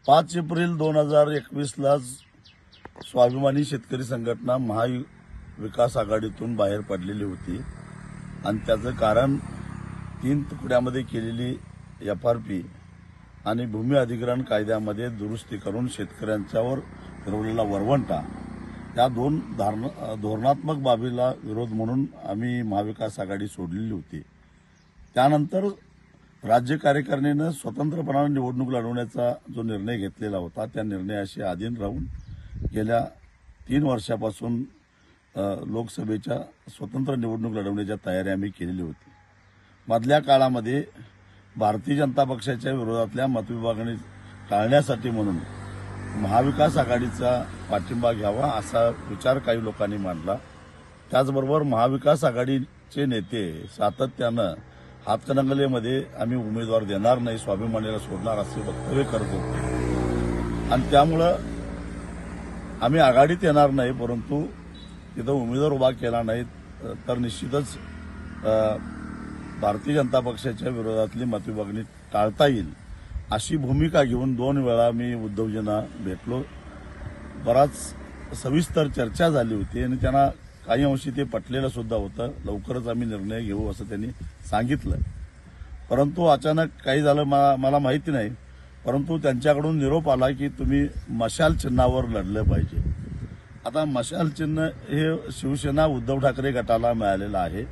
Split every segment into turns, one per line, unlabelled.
5 April 2021ला स्वाभिमानी शेतकरी संघटना महाविकास आघाडीतून बाहेर पडलेली होती आणि त्याचं कारण 3 तुकड्यामध्ये केलेली FRP आणि भूमी अधिग्रहण कायद्यामध्ये दुरुस्ती करून शेतकऱ्यांच्यावर फिरवलेला वरवंटा या 2 धोरणात्मक बाबीला विरोध म्हणून आम्ही महाविकास आघाडी सोडलेली होती। त्यानंतर राज्य कार्यकारिणीने स्वतंत्रपणाने निवडणूक लढवण्याचा जो निर्णय घेतलेला होता त्या निर्णयाशी अधीन राहून गेल्या 3 वर्षापासून लोकसभेच्या स्वतंत्र निवडणूक लढवण्याची तयारी आम्ही केलेली होती। मधल्या काळामध्ये भारतीय जनता पक्षाच्या विरोधातल्या मतविभागणी टाळण्यासाठी म्हणून महाविकास आघाडीचा पाठिंबा घ्यावा असा विचार काही लोकांनी मांडला। त्याचबरोबर महाविकास आघाडीचे नेते सातत्यानं हातकणंगलेमध्ये आम्ही उमेदवार देणार नाही, स्वाभिमानीला सोडणार असे वक्तव्य करत होते आणि त्यामुळं आम्ही आघाडीत येणार नाही, परंतु तिथं उमेदवार उभा केला नाही तर निश्चितच भारतीय जनता पक्षाच्या विरोधातली मतविभागणी टाळता येईल अशी भूमिका घेऊन 2 वेळा मी उद्धवजींना भेटलो। बराच सविस्तर चर्चा झाली होती आणि त्यांना काही अंशी ते पटलेलं सुद्धा होतं। लवकरच आम्ही निर्णय घेऊ असं त्यांनी सांगितलं, परंतु अचानक काही झालं मला माहिती नाही, परंतु त्यांच्याकडून निरोप आला की तुम्ही मशाल चिन्हावर लढलं पाहिजे। आता मशाल चिन्ह हे शिवसेना उद्धव ठाकरे गटाला मिळालेलं आहे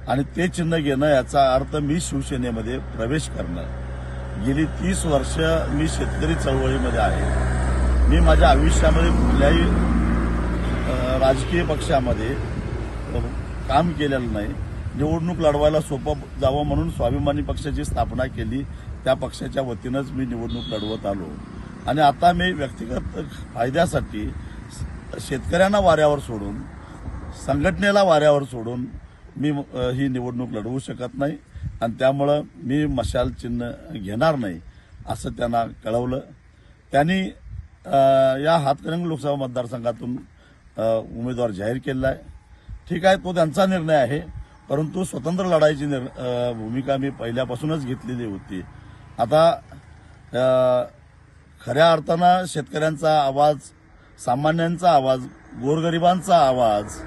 आणि ते चिन्ह घेणं याचा अर्थ मी शिवसेनेमध्ये प्रवेश करणं। गेली 30 वर्ष मी शेतकरी चळवळीमध्ये आहे। मी माझ्या आयुष्यामध्ये कुठल्याही राजकीय पक्षामध्ये काम केलेलं नाही। निवडणूक लढवायला सोपं जावं म्हणून स्वाभिमानी पक्षाची स्थापना केली, त्या पक्षाच्या वतीनंच मी निवडणूक लढवत आलो आणि आता मी व्यक्तिगत फायद्यासाठी शेतकऱ्यांना वाऱ्यावर सोडून, संघटनेला वाऱ्यावर सोडून मी ही निवडणूक लढवू शकत नाही आणि त्यामुळे मी मशाल चिन्ह घेणार नाही असं त्यांना कळवलं। त्यांनी या हातकणंगले लोकसभा मतदारसंघातून उमेदवार जाहीर केला आहे। ठीक आहे, तो त्यांचा निर्णय आहे, परंतु स्वतंत्र लढाईची भूमिका मी पहिल्यापासूनच घेतलेली होती। आता खऱ्या अर्थानं शेतकऱ्यांचा आवाज, सामान्यांचा आवाज, गोरगरिबांचा आवाज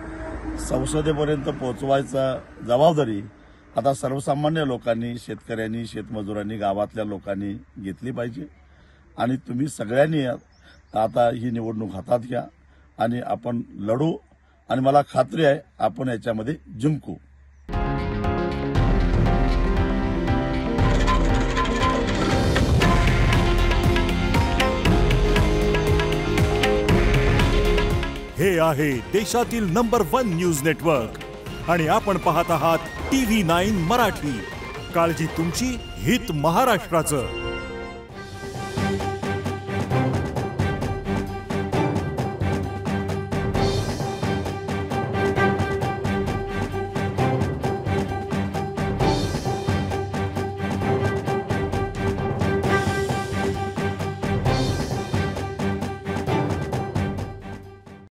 संसदेपर्यंत पोहोचवायचा जबाबदारी आता सर्वसामान्य लोकांनी, शेतकऱ्यांनी, शेतमजुरांनी, गावातल्या लोकांनी घेतली पाहिजे आणि तुम्ही सगळ्यांनी आता ही निवडणूक हातात घ्या आणि आपण लढू आणि मला खात्री आहे आपण याच्यामध्ये जिंकू।
हे आहे देशातील नंबर 1 न्यूज नेटवर्क आणि आपण पाहत आहात TV9 मराठी। काळजी तुमची, हित महाराष्ट्राचं।